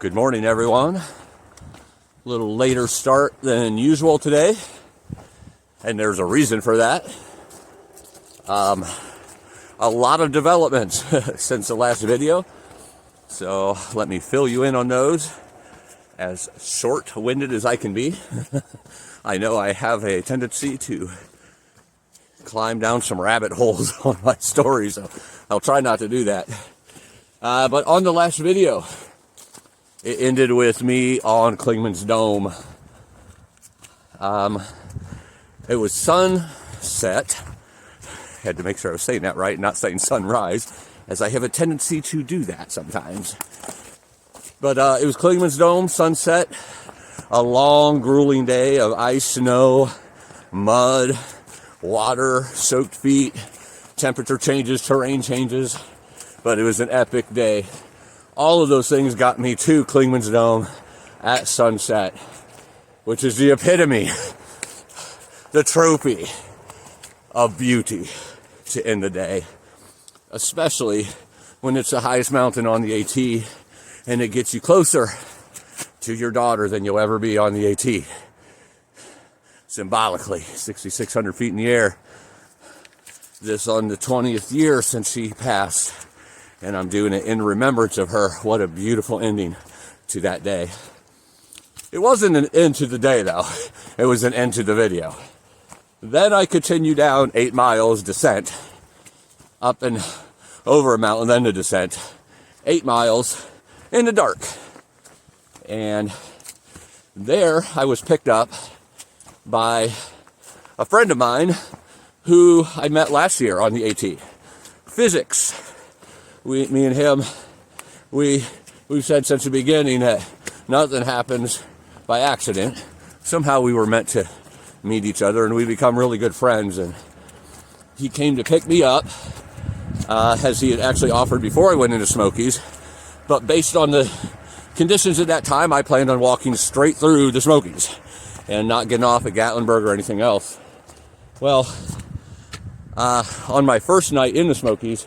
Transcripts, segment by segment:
Good morning, everyone. A little later start than usual today, and there's a reason for that. A lot of developments since the last video, so let me fill you in on those as short-winded as I can be. I know I have a tendency to climb down some rabbit holes on my stories, so I'll try not to do that. But on the last video, it ended with me on Clingmans Dome. It was sunset. Had to make sure I was saying that right, not saying sunrise, as I have a tendency to do that sometimes. But it was Clingmans Dome, sunset, a long, grueling day of ice, snow, mud, water, soaked feet, temperature changes, terrain changes, but it was an epic day. All of those things got me to Clingmans Dome at sunset, which is the epitome, the trophy of beauty to end the day, especially when it's the highest mountain on the AT and it gets you closer to your daughter than you'll ever be on the AT. Symbolically, 6,600 feet in the air. This on the 20th year since she passed. And I'm doing it in remembrance of her. What a beautiful ending to that day. It wasn't an end to the day, though. It was an end to the video. Then I continue down 8 miles descent, up and over a mountain, then the descent. 8 miles in the dark. And there I was picked up by a friend of mine who I met last year on the AT. Physics. Me and him, we've said since the beginning that nothing happens by accident. Somehow we were meant to meet each other, and we become really good friends. And he came to pick me up, as he had actually offered before I went into Smokies. But based on the conditions at that time, I planned on walking straight through the Smokies and not getting off at Gatlinburg or anything else. Well, on my first night in the Smokies,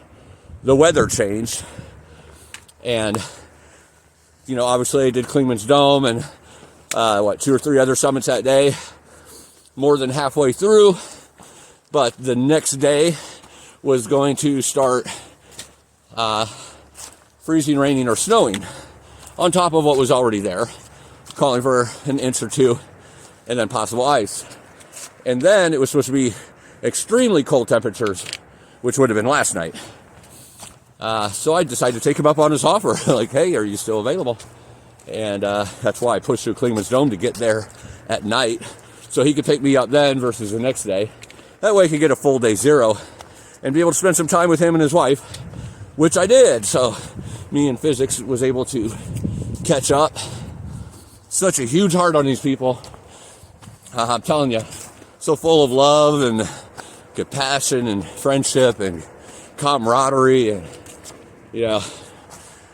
the weather changed, and obviously I did Clingmans Dome and 2 or 3 other summits that day, more than halfway through. But the next day was going to start freezing, raining, or snowing on top of what was already there, calling for an inch or two, and then possible ice. And then it was supposed to be extremely cold temperatures, which would have been last night. So I decided to take him up on his offer. Like, hey, are you still available? And that's why I pushed through Clingmans Dome to get there at night, so he could pick me up then versus the next day. That way I could get a full day zero and be able to spend some time with him and his wife, which I did. So me and Physics was able to catch up. Such a huge heart on these people. I'm telling you, so full of love and compassion and friendship and camaraderie, and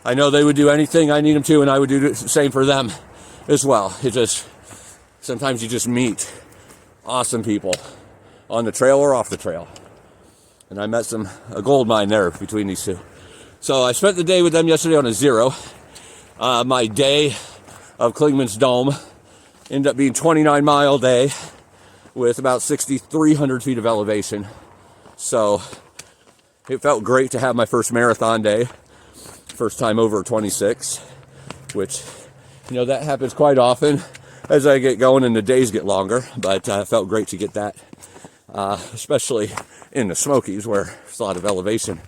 I know they would do anything I need them to, and I would do the same for them as well. Sometimes you just meet awesome people on the trail or off the trail. And I met a gold mine there between these two. So I spent the day with them yesterday on a zero. My day of Clingmans Dome ended up being 29-mile day with about 6,300 feet of elevation. So it felt great to have my first marathon day. First time over 26, which, that happens quite often as I get going and the days get longer. But it felt great to get that, especially in the Smokies where there's a lot of elevation.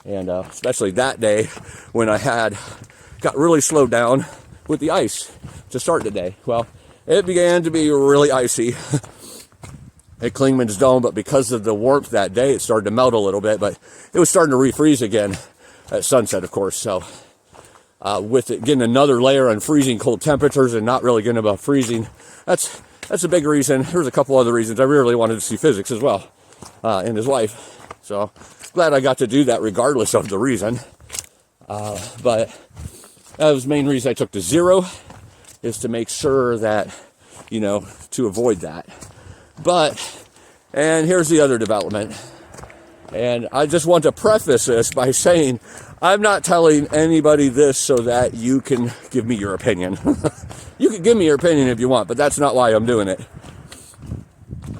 And especially that day when I got really slowed down with the ice to start the day. Well, it began to be really icy at Clingmans Dome, but because of the warmth that day, it started to melt a little bit, but it was starting to refreeze again at sunset, of course. So with it getting another layer on freezing cold temperatures and not really getting above freezing, that's a big reason. There's a couple other reasons. I really wanted to see Physics as well, and his wife. So glad I got to do that regardless of the reason. But that was the main reason I took the 0, is to make sure that, you know, to avoid that. And here's the other development. And I just want to preface this by saying, I'm not telling anybody this so that you can give me your opinion. You can give me your opinion if you want, but that's not why I'm doing it.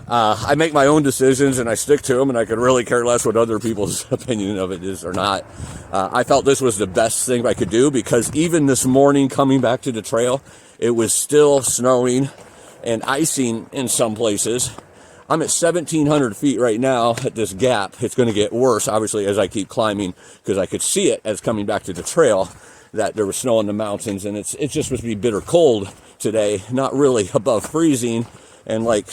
I make my own decisions and I stick to them, and I could really care less what other people's opinion of it is or not. I felt this was the best thing I could do, because even this morning coming back to the trail, it was still snowing and icing in some places. I'm at 1,700 feet right now at this gap. It's going to get worse, obviously, as I keep climbing, because I could see it as coming back to the trail that there was snow in the mountains, and it's just supposed to be bitter cold today, not really above freezing, and like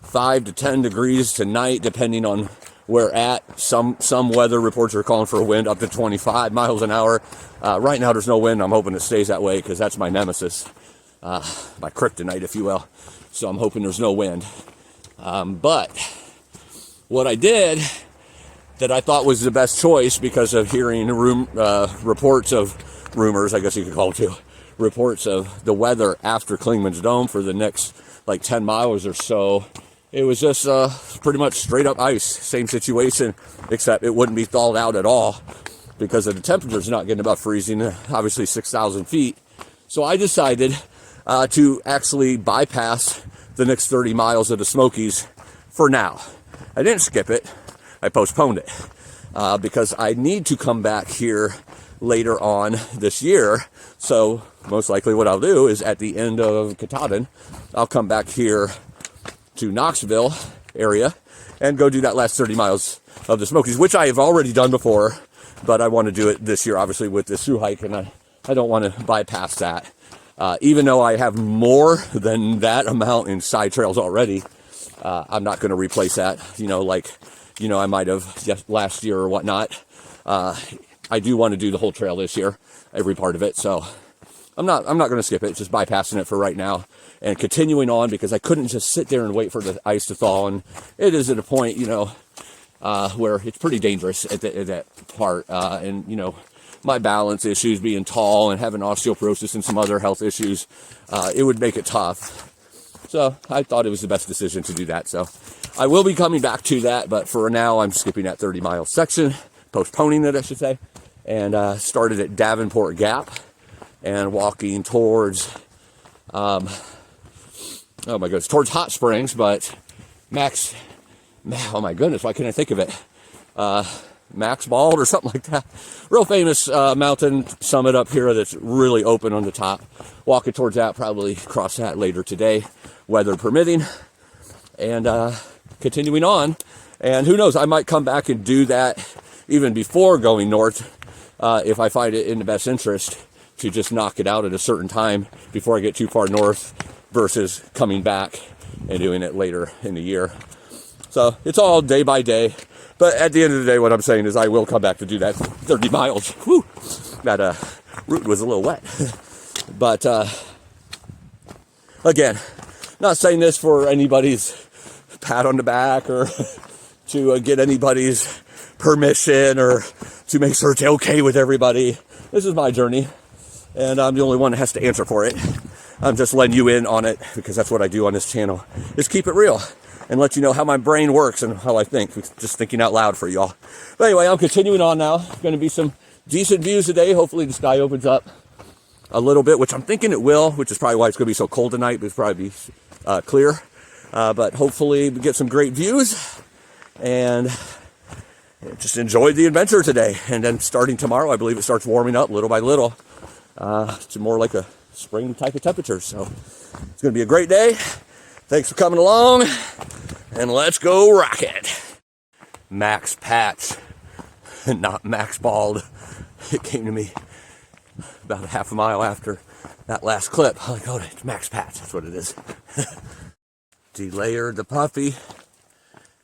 5 to 10 degrees tonight, depending on where at. Some weather reports are calling for a wind up to 25 miles an hour. Right now, there's no wind. I'm hoping it stays that way, because that's my nemesis, my kryptonite, if you will. So I'm hoping there's no wind. But what I did that I thought was the best choice, because of hearing reports of rumors, I guess you could call it too, reports of the weather after Clingmans Dome for the next like 10 miles or so, it was just pretty much straight up ice. Same situation, except it wouldn't be thawed out at all because of the temperatures not getting above freezing, obviously 6,000 feet. So I decided to actually bypass the next 30 miles of the Smokies for now. I didn't skip it. I postponed it because I need to come back here later on this year. So most likely what I'll do is at the end of Katahdin, I'll come back here to Knoxville area and go do that last 30 miles of the Smokies, which I have already done before, but I want to do it this year, obviously, with this thru-hike, and I don't want to bypass that. Even though I have more than that amount in side trails already, I'm not going to replace that, I might have last year or whatnot. I do want to do the whole trail this year, every part of it. So I'm not going to skip it, just bypassing it for right now and continuing on, because I couldn't just sit there and wait for the ice to thaw. And it is at a point, where it's pretty dangerous at that part. My balance issues, being tall and having osteoporosis and some other health issues, it would make it tough. So I thought it was the best decision to do that. So I will be coming back to that, but for now I'm skipping that 30-mile section, postponing it, I should say, and started at Davenport Gap and walking towards, towards Hot Springs, but oh my goodness, why can't I think of it? Max Bald or something like that. Real famous mountain summit up here that's really open on the top. Walking towards that, probably cross that later today, weather permitting, and continuing on. And who knows, I might come back and do that even before going north, if I find it in the best interest to just knock it out at a certain time before I get too far north, versus coming back and doing it later in the year. So it's all day by day. But at the end of the day, what I'm saying is I will come back to do that 30 miles. Whew! That route was a little wet. But again, not saying this for anybody's pat on the back or to get anybody's permission or to make sure it's okay with everybody. This is my journey, and I'm the only one that has to answer for it. I'm just letting you in on it, because that's what I do on this channel, is keep it real and let you know how my brain works and how I think, just thinking out loud for y'all. But anyway, I'm continuing on now. Going to be some decent views today. Hopefully the sky opens up a little bit, which I'm thinking it will, which is probably why it's going to be so cold tonight, but it's probably be clear. But hopefully we get some great views and just enjoy the adventure today. And then starting tomorrow, I believe it starts warming up little by little to more like a spring type of temperature. So it's going to be a great day. Thanks for coming along, and let's go rock it. Max Patch, not Max Bald. It came to me about a half a mile after that last clip. I'm like, oh, it's Max Patch, that's what it is. Delayered the puppy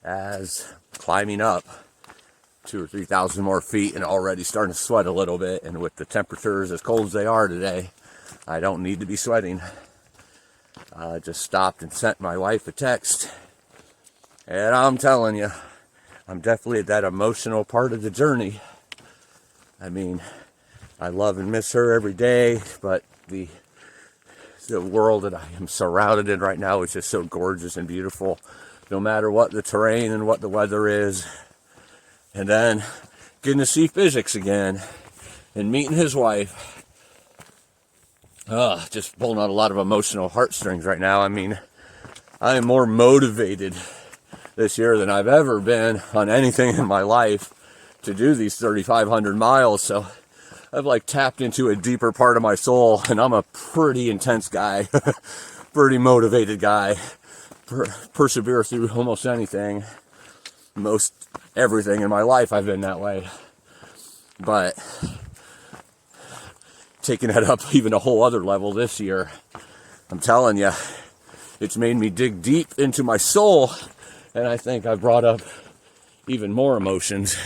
as climbing up 2,000 or 3,000 more feet and already starting to sweat a little bit. And with the temperatures as cold as they are today, I don't need to be sweating. I just stopped and sent my wife a text. And I'm telling you, I'm definitely at that emotional part of the journey. I mean, I love and miss her every day, but the world that I am surrounded in right now is just so gorgeous and beautiful, no matter what the terrain and what the weather is. And then getting to see physics again and meeting his wife. Just pulling out a lot of emotional heartstrings right now. I mean, I am more motivated this year than I've ever been on anything in my life to do these 3,500 miles. So I've like tapped into a deeper part of my soul, and I'm a pretty intense guy, pretty motivated guy, persevere through almost anything, most everything in my life. I've been that way, but taking that up even a whole other level this year, I'm telling you, it's made me dig deep into my soul, and I think I've brought up even more emotions.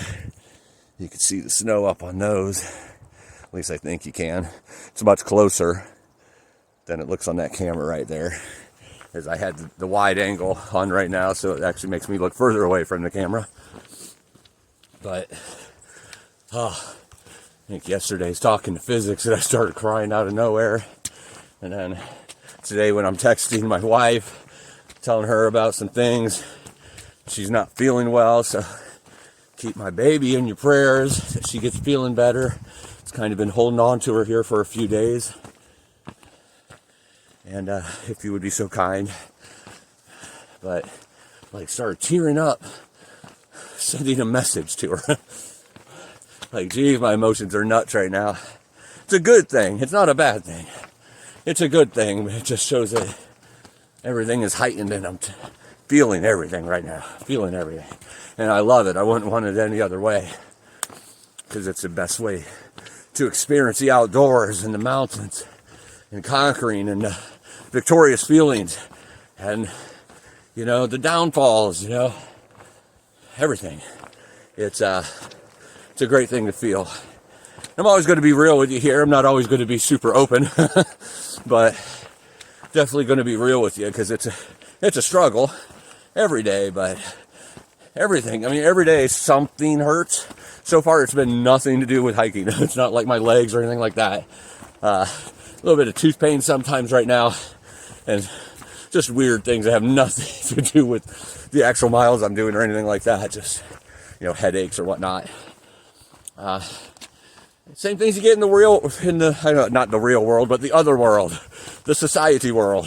You can see the snow up on those. At least I think you can. It's much closer than it looks on that camera right there, as I had the wide angle on right now, so it actually makes me look further away from the camera. But I think yesterday's talking to physics and I started crying out of nowhere. And then today when I'm texting my wife, telling her about some things, she's not feeling well, so keep my baby in your prayers that she gets feeling better. It's kind of been holding on to her here for a few days. And if you would be so kind. But like started tearing up, sending a message to her. Like, geez, my emotions are nuts right now. It's a good thing. It's not a bad thing. It's a good thing. It just shows that everything is heightened and I'm feeling everything right now. Feeling everything. And I love it. I wouldn't want it any other way. Because it's the best way to experience the outdoors and the mountains and conquering and the victorious feelings and, you know, the downfalls, you know, everything. It's a great thing to feel. I'm always going to be real with you here. I'm not always going to be super open, but definitely going to be real with you because it's a struggle every day, but everything. I mean, every day something hurts. So far, it's been nothing to do with hiking. It's not like my legs or anything like that. A little bit of tooth pain sometimes right now, and just weird things that have nothing to do with the actual miles I'm doing or anything like that. Just, you know, headaches or whatnot. Same things you get not the real world, but the other world, the society world.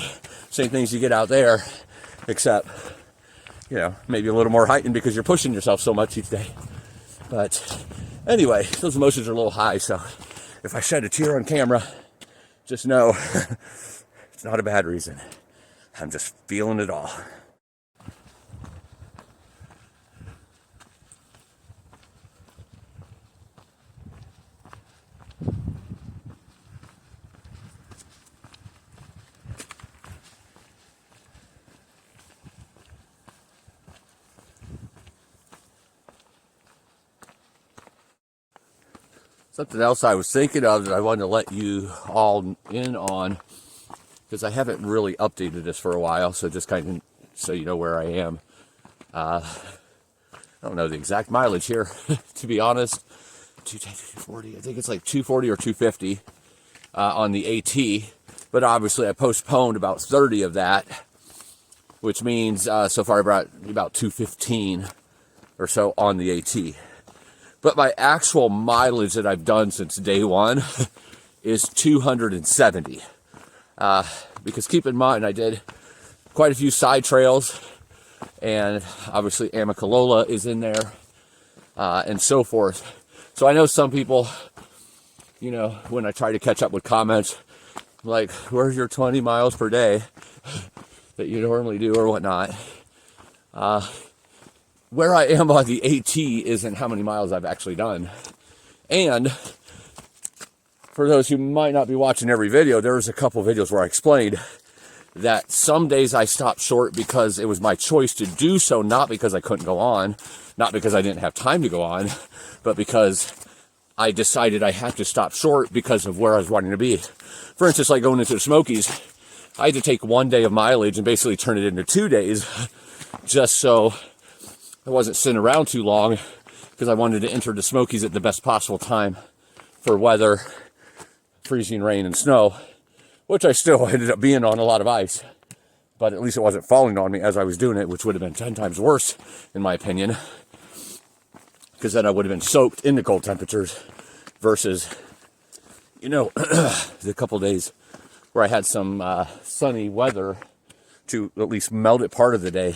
Same things you get out there, except, you know, maybe a little more heightened because you're pushing yourself so much each day. But anyway, those emotions are a little high, so if I shed a tear on camera, just know it's not a bad reason. I'm just feeling it all. Something else I was thinking of that I wanted to let you all in on, because I haven't really updated this for a while, so just kind of so you know where I am. I don't know the exact mileage here, to be honest. 240, I think it's like 240 or 250 on the AT, but obviously I postponed about 30 of that, which means so far about 215 or so on the AT. But my actual mileage that I've done since day one is 270. Because keep in mind, I did quite a few side trails, and obviously Amicalola is in there, and so forth. So I know some people, you know, when I try to catch up with comments, like, where's your 20 miles per day that you normally do or whatnot? Where I am on the AT isn't how many miles I've actually done. And for those who might not be watching every video, there's a couple videos where I explained that some days I stopped short because it was my choice to do so, not because I couldn't go on, not because I didn't have time to go on, but because I decided I had to stop short because of where I was wanting to be. For instance, like going into the Smokies, I had to take 1 day of mileage and basically turn it into 2 days just so I wasn't sitting around too long, because I wanted to enter the Smokies at the best possible time for weather, freezing rain and snow, which I still ended up being on a lot of ice. But at least it wasn't falling on me as I was doing it, which would have been 10 times worse, in my opinion. Because then I would have been soaked in the cold temperatures versus, the couple days where I had some sunny weather to at least melt it part of the day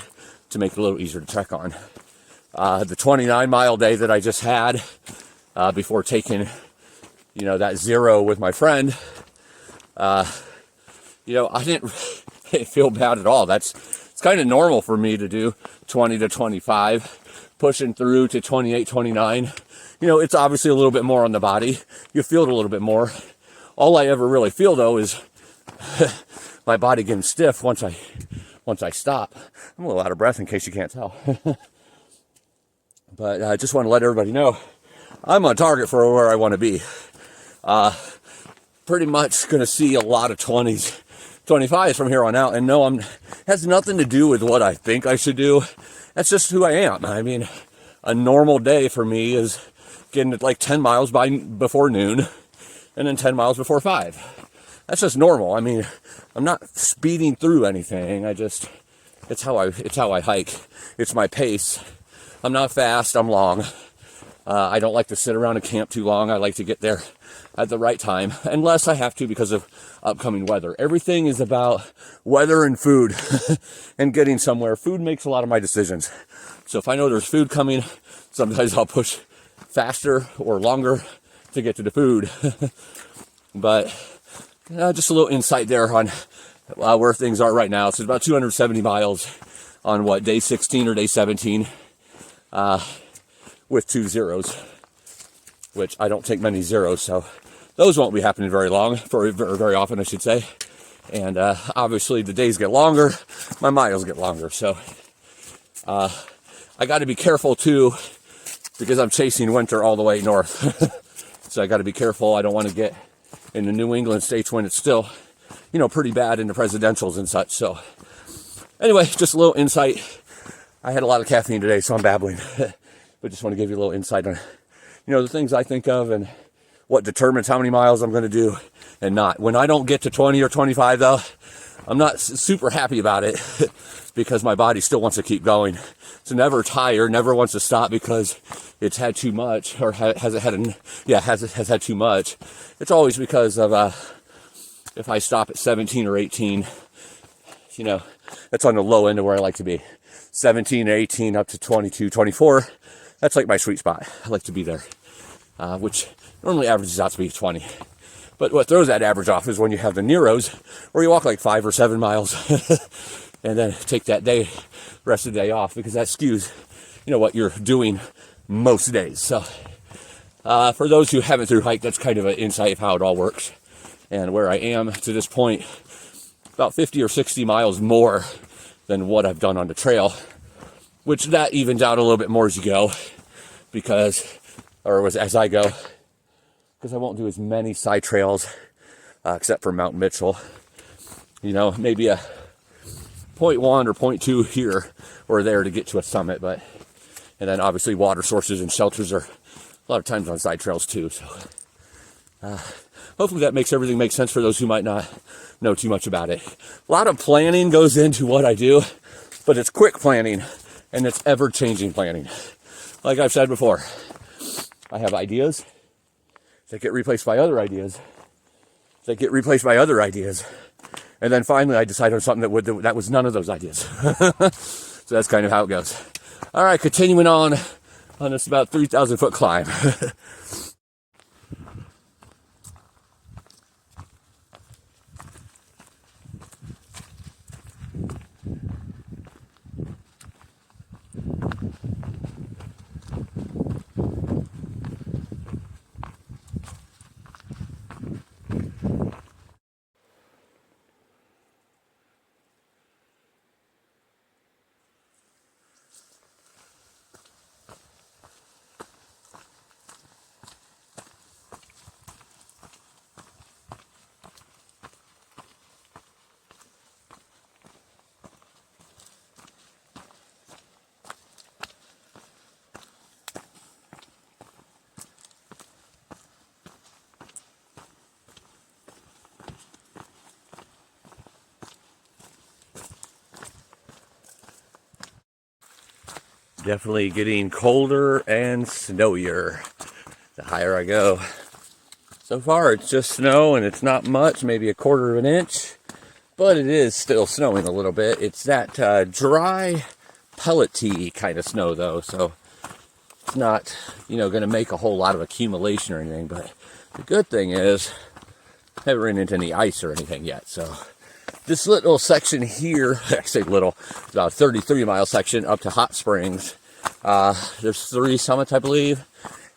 to make it a little easier to trek on. The 29-mile day that I just had before taking, that 0 with my friend, I didn't feel bad at all. It's kind of normal for me to do 20 to 25, pushing through to 28, 29. It's obviously a little bit more on the body. You feel it a little bit more. All I ever really feel, though, is my body getting stiff once I stop. I'm a little out of breath in case you can't tell. But I just want to let everybody know I'm on target for where I want to be. Pretty much going to see a lot of 20s, 25s from here on out. And no, has nothing to do with what I think I should do. That's just who I am. I mean, a normal day for me is getting at like 10 miles before noon and then 10 miles before 5. That's just normal. I mean, I'm not speeding through anything. It's how I hike. It's my pace. I'm not fast, I'm long. I don't like to sit around and camp too long. I like to get there at the right time, unless I have to because of upcoming weather. Everything is about weather and food and getting somewhere. Food makes a lot of my decisions. So if I know there's food coming, sometimes I'll push faster or longer to get to the food. But just a little insight there on where things are right now. So it's about 270 miles on day 16 or day 17. With 2 zeros, which I don't take many zeros, so those won't be happening very often, I should say. And obviously the days get longer, my miles get longer, so I got to be careful too, because I'm chasing winter all the way north. So I got to be careful. I don't want to get in the New England states when it's still, pretty bad in the presidentials and such. So anyway, just a little insight. I had a lot of caffeine today, so I'm babbling. But just want to give you a little insight on, the things I think of and what determines how many miles I'm going to do and not. When I don't get to 20 or 25, though, I'm not super happy about it because my body still wants to keep going. It's never tired, never wants to stop because it's had too much or has had too much. It's always because of if I stop at 17 or 18, that's on the low end of where I like to be. 17, 18, up to 22, 24. That's like my sweet spot. I like to be there, which normally averages out to be 20. But what throws that average off is when you have the Neros, where you walk like 5 or 7 miles and then take that rest of the day off, because that skews, what you're doing most days. So for those who haven't thru-hiked, that's kind of an insight of how it all works. And where I am to this point, about 50 or 60 miles more than what I've done on the trail, which that evens out a little bit more as you go, as I go, because I won't do as many side trails, except for Mount Mitchell. Maybe a 0.1 or 0.2 here or there to get to a summit, and then obviously water sources and shelters are a lot of times on side trails too. So hopefully that makes everything make sense for those who might not know too much about it. A lot of planning goes into what I do, but it's quick planning and it's ever-changing planning. Like I've said before, I have ideas that get replaced by other ideas that get replaced by other ideas, and then finally I decide on something that was none of those ideas. So that's kind of how it goes. All right, continuing on this about 3,000 foot climb. Definitely getting colder and snowier the higher I go. So far it's just snow and it's not much, maybe 1/4 of an inch, but it is still snowing a little bit. It's that dry, pellety kind of snow though, so it's not, going to make a whole lot of accumulation or anything. But the good thing is I haven't run into any ice or anything yet. So this little section here, I say little, it's about a 33-mile section up to Hot Springs. There's 3 summits, I believe,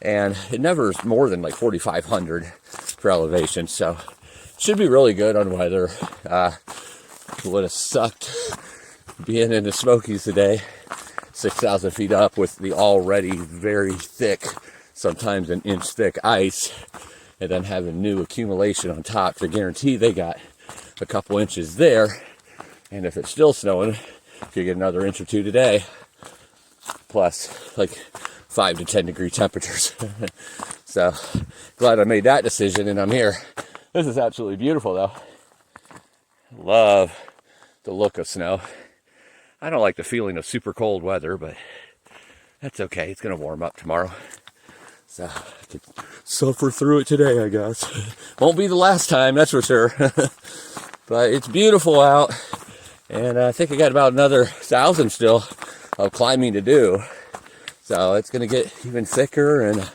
and it never is more than like 4,500 for elevation. So it should be really good on weather. Would have sucked being in the Smokies today, 6,000 feet up with the already very thick, sometimes an inch thick ice, and then having new accumulation on top to guarantee they got a couple inches there. And if it's still snowing, you get another inch or 2 today, plus like 5 to 10 degree temperatures. So glad I made that decision and I'm here. This is absolutely beautiful though. Love the look of snow. I don't like the feeling of super cold weather, but that's okay. It's going to warm up tomorrow. So I could suffer through it today, I guess. Won't be the last time, that's for sure. But it's beautiful out. And I think I got about another 1,000 still of climbing to do. So it's going to get even thicker and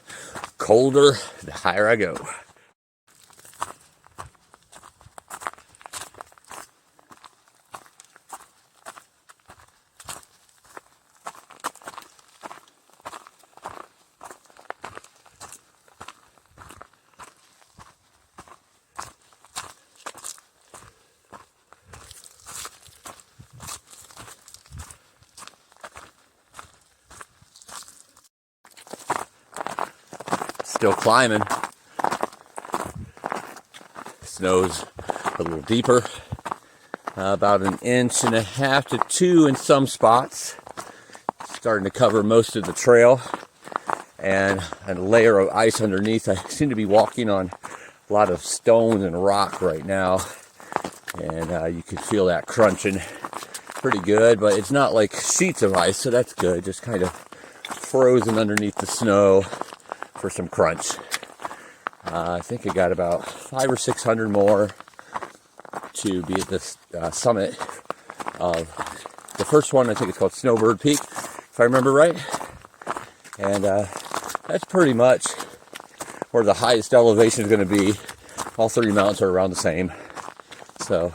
colder the higher I go. Still climbing. Snow's a little deeper, about 1.5 inches to 2 in some spots. Starting to cover most of the trail, and a layer of ice underneath. I seem to be walking on a lot of stone and rock right now, and you can feel that crunching pretty good, but it's not like sheets of ice, so that's good. Just kind of frozen underneath the snow for some crunch. I think I got about 500 or 600 more to be at this summit of the first one. I think it's called Snowbird Peak, if I remember right. And that's pretty much where the highest elevation is going to be. All 3 mountains are around the same. So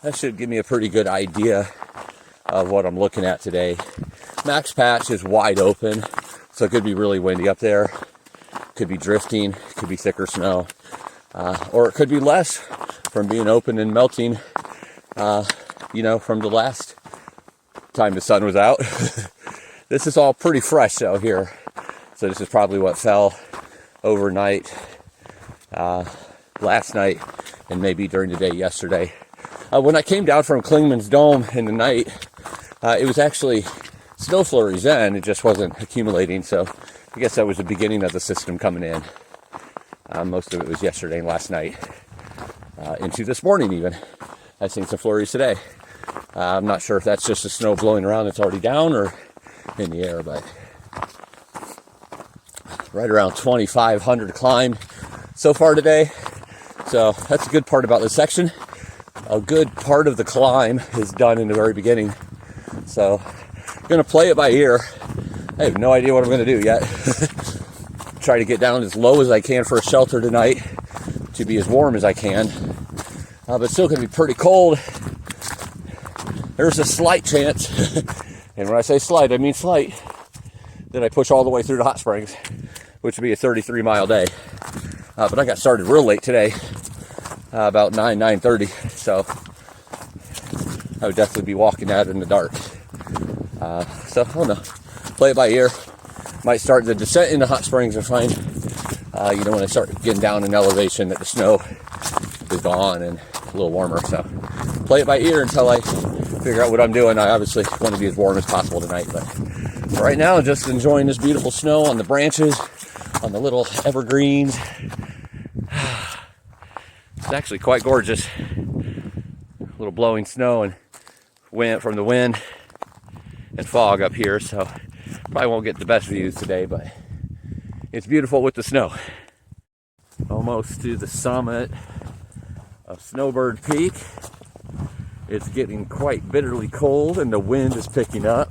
that should give me a pretty good idea of what I'm looking at today. Max Patch is wide open, so it could be really windy up there. Could be drifting, could be thicker snow, or it could be less from being open and melting, from the last time the sun was out. This is all pretty fresh out here, so this is probably what fell overnight, last night, and maybe during the day yesterday. When I came down from Clingmans Dome in the night, it was actually snow flurries then, it just wasn't accumulating, so I guess that was the beginning of the system coming in. Most of it was yesterday and last night, into this morning even. I've seen some flurries today. I'm not sure if that's just the snow blowing around that's already down or in the air, but right around 2,500 to climb so far today. So that's a good part about this section. A good part of the climb is done in the very beginning. So I'm going to play it by ear. I have no idea what I'm going to do yet. Try to get down as low as I can for a shelter tonight to be as warm as I can. But still going to be pretty cold. There's a slight chance, and when I say slight, I mean slight, that I push all the way through to Hot Springs, which would be a 33-mile day. But I got started real late today, about 9:30, so I would definitely be walking out in the dark. So I don't know. Play it by ear. Might start the descent into Hot Springs and find, when I start getting down in elevation, that the snow is gone and a little warmer. So play it by ear until I figure out what I'm doing. I obviously want to be as warm as possible tonight, but right now, just enjoying this beautiful snow on the branches, on the little evergreens. It's actually quite gorgeous. A little blowing snow and wind from the wind and fog up here, so Probably won't get the best views today, but it's beautiful with the snow. Almost to the summit of Snowbird Peak. It's getting quite bitterly cold and the wind is picking up.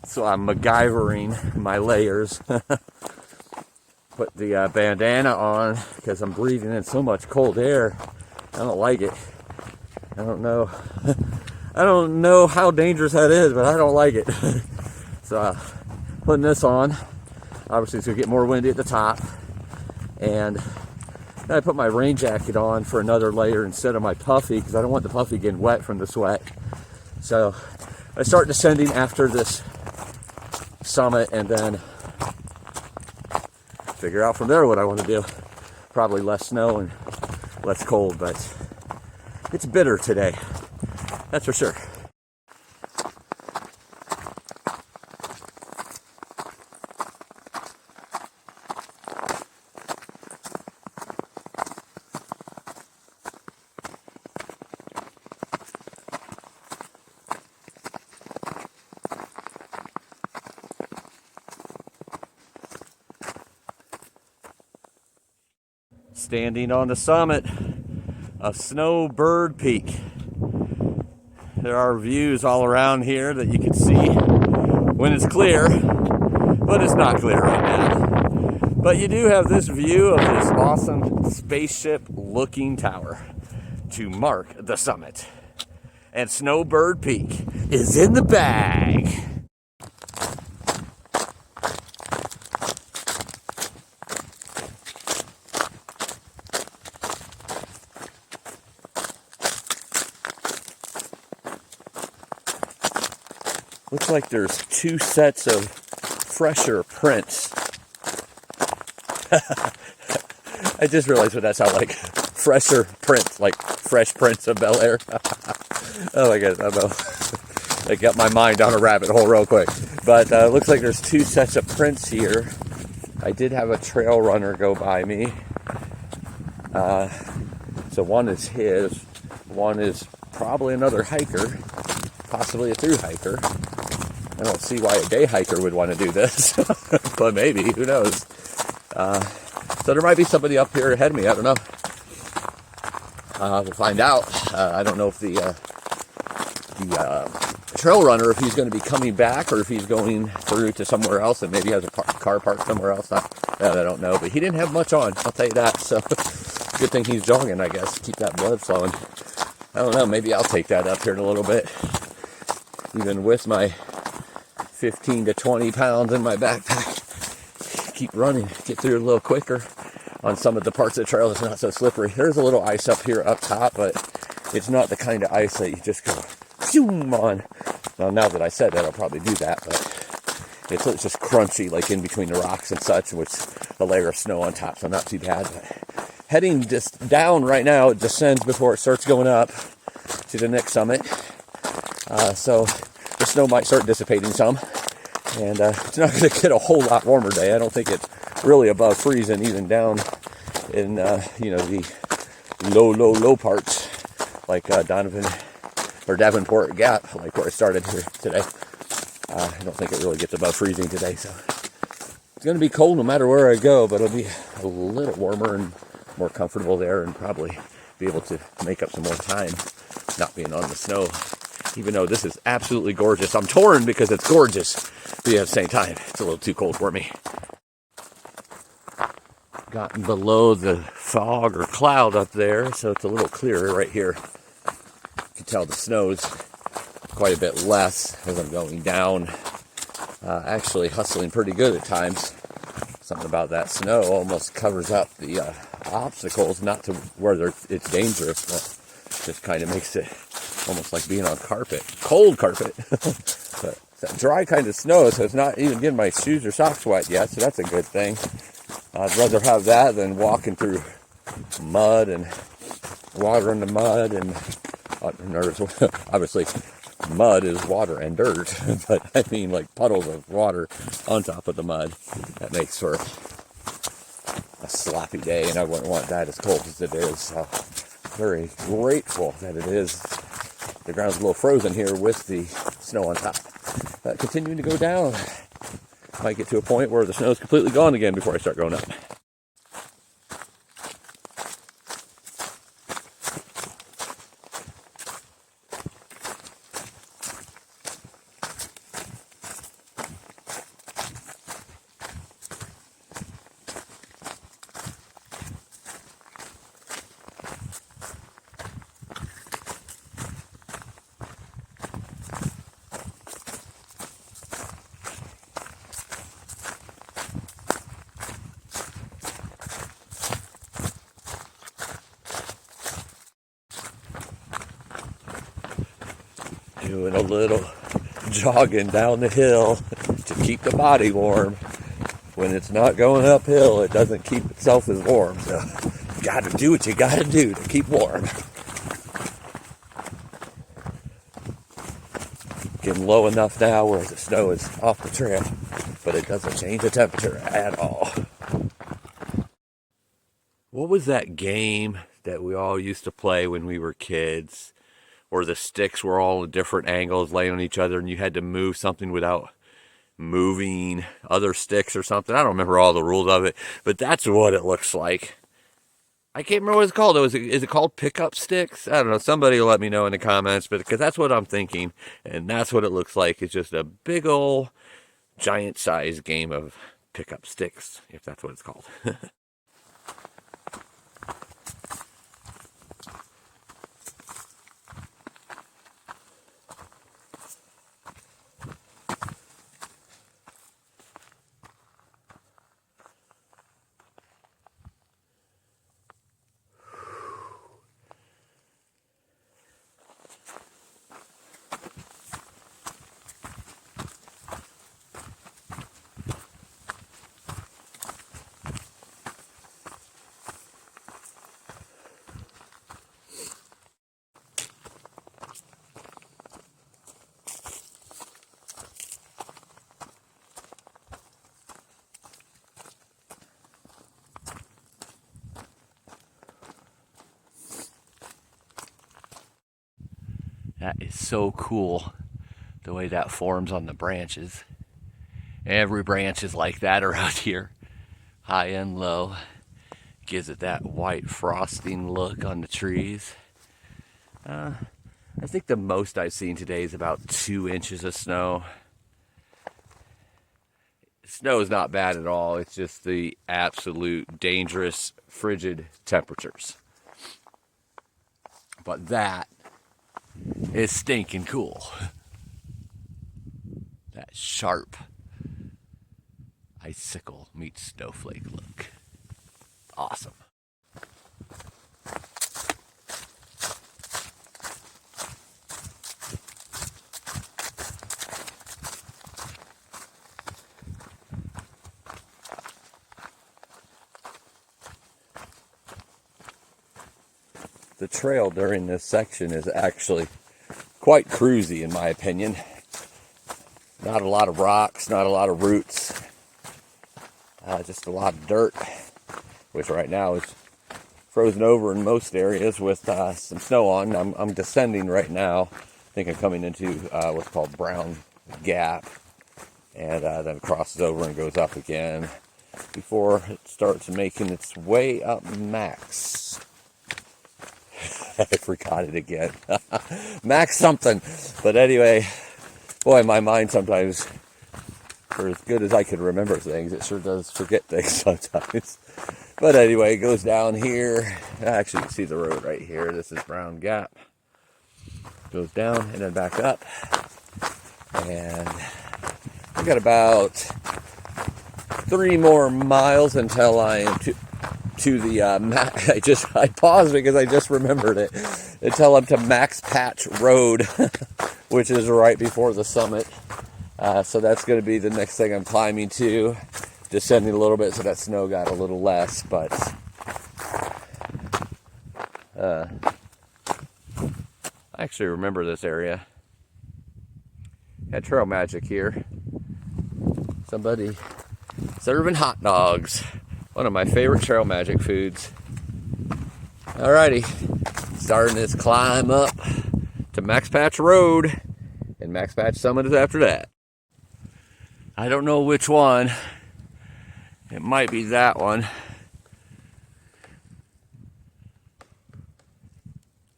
So I'm MacGyvering my layers. Put the bandana on because I'm breathing in so much cold air. I don't like it. I don't know. I don't know how dangerous that is, but I don't like it. So putting this on. Obviously it's gonna get more windy at the top. And then I put my rain jacket on for another layer instead of my puffy because I don't want the puffy getting wet from the sweat. So I start descending after this summit and then figure out from there what I want to do. Probably less snow and less cold, but it's bitter today. That's for sure. Standing on the summit of Snowbird Peak. There are views all around here that you can see when it's clear, but it's not clear right now. But you do have this view of this awesome spaceship looking tower to mark the summit. And Snowbird Peak is in the bag. Looks like there's 2 sets of fresher prints. I just realized what that sounds like. Fresher prints, like Fresh Prince of Bel-Air. Oh my goodness, I don't know. I got my mind on a rabbit hole real quick. But looks like there's 2 sets of prints here. I did have a trail runner go by me. So one is his. One is probably another hiker. Possibly a thru-hiker. I don't see why a day hiker would want to do this, but maybe, who knows. So there might be somebody up here ahead of me, I don't know. We'll find out. I don't know if the trail runner, if he's going to be coming back or if he's going through to somewhere else and maybe has a car parked somewhere else. I don't know, but he didn't have much on, I'll tell you that. So good thing he's jogging, I guess, keep that blood flowing. I don't know, maybe I'll take that up here in a little bit. Even with my 15 to 20 pounds in my backpack. Keep running, get through a little quicker on some of the parts of the trail that's not so slippery. There's a little ice up here up top, but it's not the kind of ice that you just go zoom on. Well, now that I said that, I'll probably do that, but it's just crunchy, like in between the rocks and such, which a layer of snow on top, so not too bad. But heading just down right now, it descends before it starts going up to the next summit. So the snow might start dissipating some, and it's not going to get a whole lot warmer day. I don't think it's really above freezing, even down in the low parts, like Davenport Gap, like where I started here today. I don't think it really gets above freezing today, so it's going to be cold no matter where I go, but it'll be a little warmer and more comfortable there, and probably be able to make up some more time not being on the snow. Even though this is absolutely gorgeous. I'm torn because it's gorgeous, but at the same time, it's a little too cold for me. Gotten below the fog or cloud up there, so it's a little clearer right here. You can tell the snow's quite a bit less as I'm going down. Actually hustling pretty good at times. Something about that snow almost covers up the obstacles, not to where it's dangerous, but just kind of makes it almost like being on carpet, cold carpet. But it's that dry kind of snow, so it's not even getting my shoes or socks wet yet, so that's a good thing. I'd rather have that than walking through mud and water in the mud, and obviously mud is water and dirt, but I mean like puddles of water on top of the mud. That makes for a sloppy day, and I wouldn't want that as cold as it is. So very grateful that it is. The ground's a little frozen here with the snow on top. But continuing to go down, Might get to a point where the snow is completely gone again before I start going up. Doing a little jogging down the hill to keep the body warm. When it's not going uphill, it doesn't keep itself as warm. So you gotta do what you gotta do to keep warm. Getting low enough now where the snow is off the trail, but it doesn't change the temperature at all. What was that game that we all used to play when we were kids? Where the sticks were all at different angles laying on each other and you had to move something without moving other sticks or something. I don't remember all the rules of it, but that's what it looks like. I can't remember what it's called though. Is it called pickup sticks? I don't know. Somebody will let me know in the comments, but because that's what I'm thinking, and that's what it looks like. It's just a big old giant size game of pickup sticks, if that's what it's called. That is so cool, the way that forms on the branches. Every branch is like that around here, high and low. Gives it that white frosting look on the trees. I think the most I've seen today is about 2 inches of snow. Snow is not bad at all. It's just the absolute dangerous, frigid temperatures. But that is stinking cool. That sharp icicle meets snowflake look. Awesome. The trail during this section is actually quite cruisy in my opinion. Not a lot of rocks, not a lot of roots, just a lot of dirt, which right now is frozen over in most areas with some snow on. I'm descending right now. I think I'm coming into what's called Brown Gap, and then it crosses over and goes up again before it starts making its way up Max. I forgot it again. Max something. But anyway, boy, my mind sometimes, for as good as I can remember things, it sure does forget things sometimes. But anyway, it goes down here. Actually, you can see the road right here. This is Brown Gap. Goes down and then back up. And I got about 3 more miles until I am to the I paused because I just remembered it. Until I'm to Max Patch Road, which is right before the summit. So that's going to be the next thing I'm climbing to, descending a little bit so that snow got a little less. But I actually remember this area. Had trail magic here. Somebody serving hot dogs. One of my favorite trail magic foods. Alrighty, starting this climb up to Max Patch Road, and Max Patch Summit is after that. I don't know which one. It might be that one.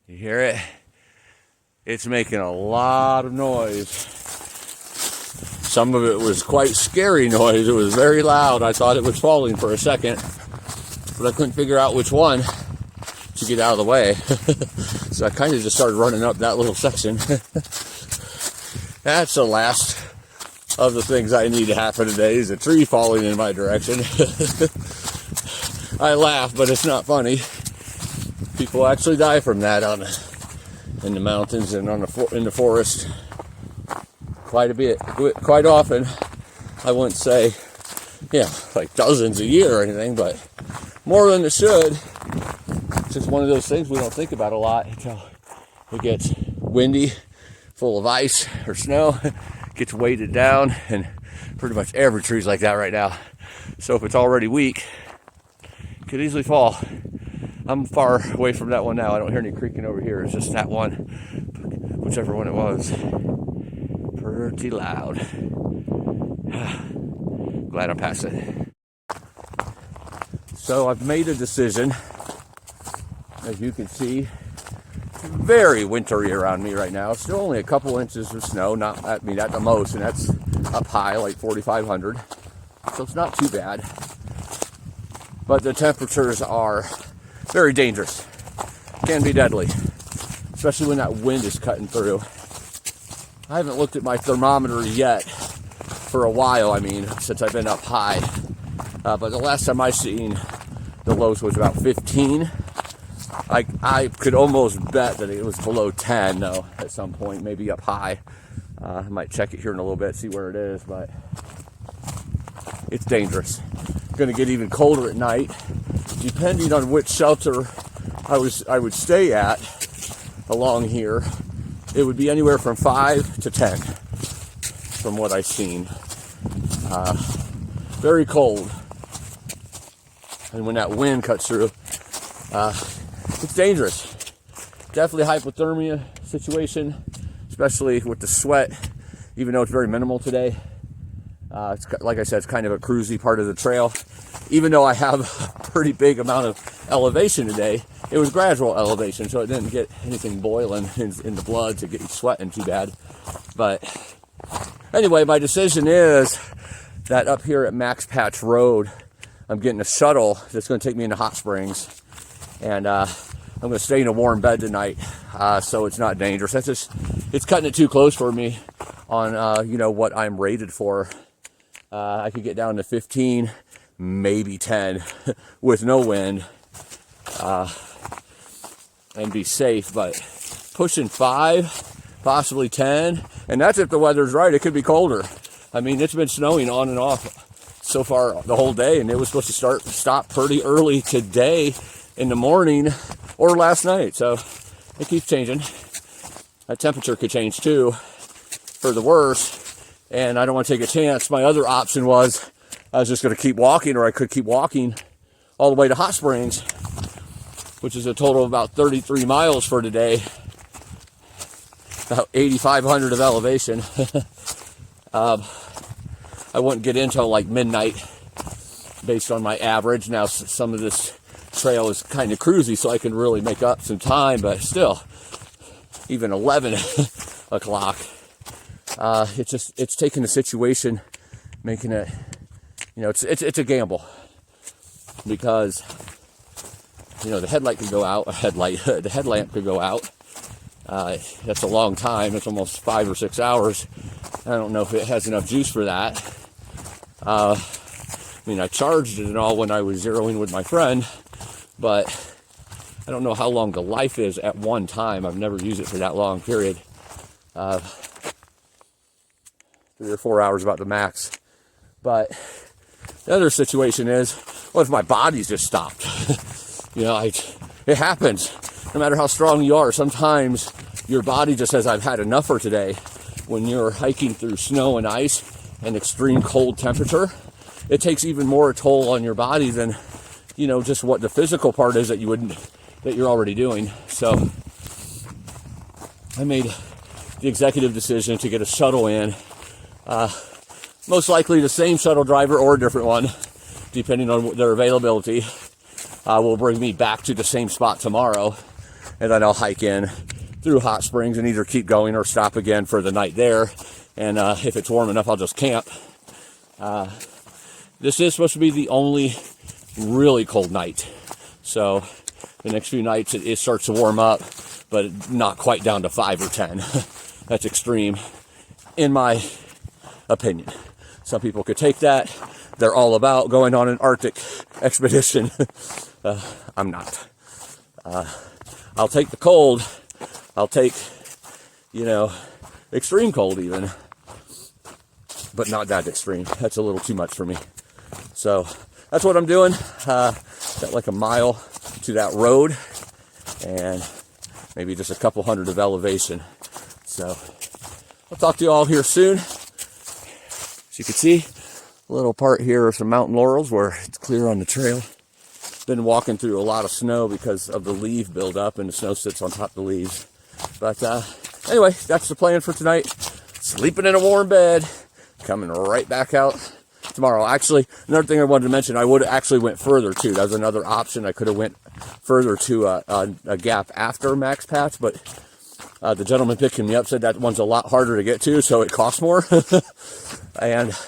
You hear it? It's making a lot of noise. Some of it was quite scary noise. It was very loud. I thought it was falling for a second, but I couldn't figure out which one to get out of the way. So I kind of just started running up that little section. That's the last of the things I need to happen today, is a tree falling in my direction. I laugh, but it's not funny. People actually die from that in the mountains and in the forest quite a bit, quite often. I wouldn't say, like dozens a year or anything, but more than it should. It's just one of those things we don't think about a lot until it gets windy, full of ice or snow, gets weighted down, and pretty much every tree's like that right now. So if it's already weak, it could easily fall. I'm far away from that one now. I don't hear any creaking over here. It's just that one, whichever one it was. Pretty loud. Glad I'm past it. So I've made a decision. As you can see, very wintry around me right now. Still only a couple inches of snow, at the most, and that's up high, like 4,500. So it's not too bad. But the temperatures are very dangerous. Can be deadly, especially when that wind is cutting through. I haven't looked at my thermometer yet for a while, since I've been up high. But the last time I seen the lows was about 15. I could almost bet that it was below 10, though, at some point, maybe up high. I might check it here in a little bit, see where it is, but it's dangerous. It's going to get even colder at night. Depending on which shelter I would stay at along here, it would be anywhere from 5 to 10 from what I've seen. Very cold. And when that wind cuts through, it's dangerous. Definitely hypothermia situation, especially with the sweat, even though it's very minimal today. It's, like I said, it's kind of a cruisy part of the trail. Even though I have a pretty big amount of elevation today, it was gradual elevation, so it didn't get anything boiling in the blood to get you sweating too bad. But anyway, my decision is that up here at Max Patch Road, I'm getting a shuttle that's going to take me into Hot Springs, and I'm going to stay in a warm bed tonight, so it's not dangerous. It's cutting it too close for me on what I'm rated for. I could get down to 15, maybe 10 with no wind, and be safe, but pushing 5, possibly 10, and that's if the weather's right. It could be colder. It's been snowing on and off so far the whole day, and it was supposed to stop pretty early today in the morning or last night, so it keeps changing. That temperature could change too for the worse, and I don't want to take a chance. My other option was I was just going to keep walking, or I could keep walking all the way to Hot Springs, which is a total of about 33 miles for today, about 8,500 of elevation. I wouldn't get in till like midnight based on my average. Now some of this trail is kind of cruisy, so I can really make up some time, but still, even 11 o'clock, it's taking the situation, making it, it's a gamble, because the headlight could go out, the headlamp could go out. That's a long time. It's almost 5 or 6 hours. I don't know if it has enough juice for that. I charged it and all when I was zeroing with my friend, but I don't know how long the life is at one time. I've never used it for that long period. 3 or 4 hours about the max. But the other situation is, what if my body's just stopped? It happens. No matter how strong you are, sometimes your body just says, I've had enough for today. When you're hiking through snow and ice and extreme cold temperature, it takes even more toll on your body than, just what the physical part is that you're already doing. So I made the executive decision to get a shuttle in. most likely the same shuttle driver or a different one, depending on their availability, will bring me back to the same spot tomorrow, and then I'll hike in through Hot Springs and either keep going or stop again for the night there. And if it's warm enough, I'll just camp. This is supposed to be the only really cold night. So the next few nights it starts to warm up, but not quite down to 5 or 10. That's extreme, in my opinion. Some people could take that. They're all about going on an Arctic expedition. I'm not. I'll take the cold. I'll take, extreme cold even, but not that extreme. That's a little too much for me. So that's what I'm doing. Got like a mile to that road and maybe just a couple hundred of elevation. So I'll talk to you all here soon. As you can see, a little part here of some mountain laurels where it's clear on the trail. Been walking through a lot of snow because of the leaf buildup, and the snow sits on top of the leaves. But anyway, that's the plan for tonight. Sleeping in a warm bed, coming right back out tomorrow. Actually, another thing I wanted to mention, I would have actually went further too. That was another option. I could have went further to a gap after Max Patch, but the gentleman picking me up said that one's a lot harder to get to, so it costs more. And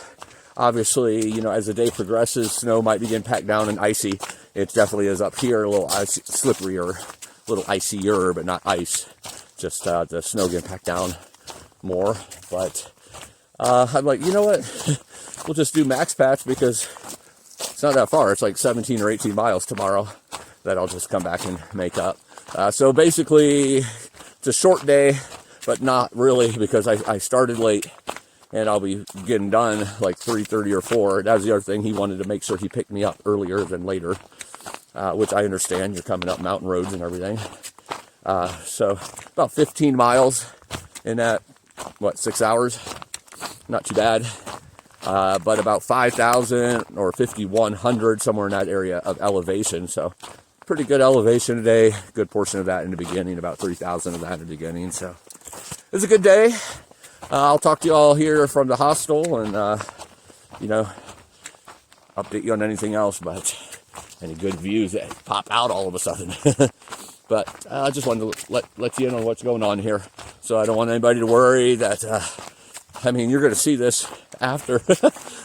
obviously, as the day progresses, snow might begin packed down and icy. It definitely is up here, a little icy, slipperier, a little icier, but not ice. Just the snow getting packed down more. But I'm like, you know what? We'll just do Max Patch because it's not that far. It's like 17 or 18 miles tomorrow that I'll just come back and make up. So basically, it's a short day, but not really because I started late. And I'll be getting done like 3:30 or 4. That was the other thing. He wanted to make sure he picked me up earlier than later, which I understand. You're coming up mountain roads and everything. So about 15 miles in that, 6 hours? Not too bad. But about 5,000 or 5,100, somewhere in that area of elevation. So pretty good elevation today. Good portion of that in the beginning, about 3,000 of that in the beginning. So it was a good day. I'll talk to you all here from the hostel and, update you on anything else, but any good views that pop out all of a sudden. But I just wanted to let you know what's going on here. So I don't want anybody to worry that, you're going to see this after.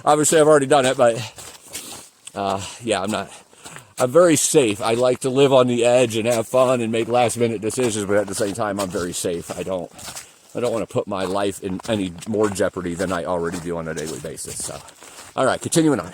Obviously, I've already done it, but, I'm very safe. I like to live on the edge and have fun and make last-minute decisions, but at the same time, I'm very safe. I don't want to put my life in any more jeopardy than I already do on a daily basis. So, all right, continuing on.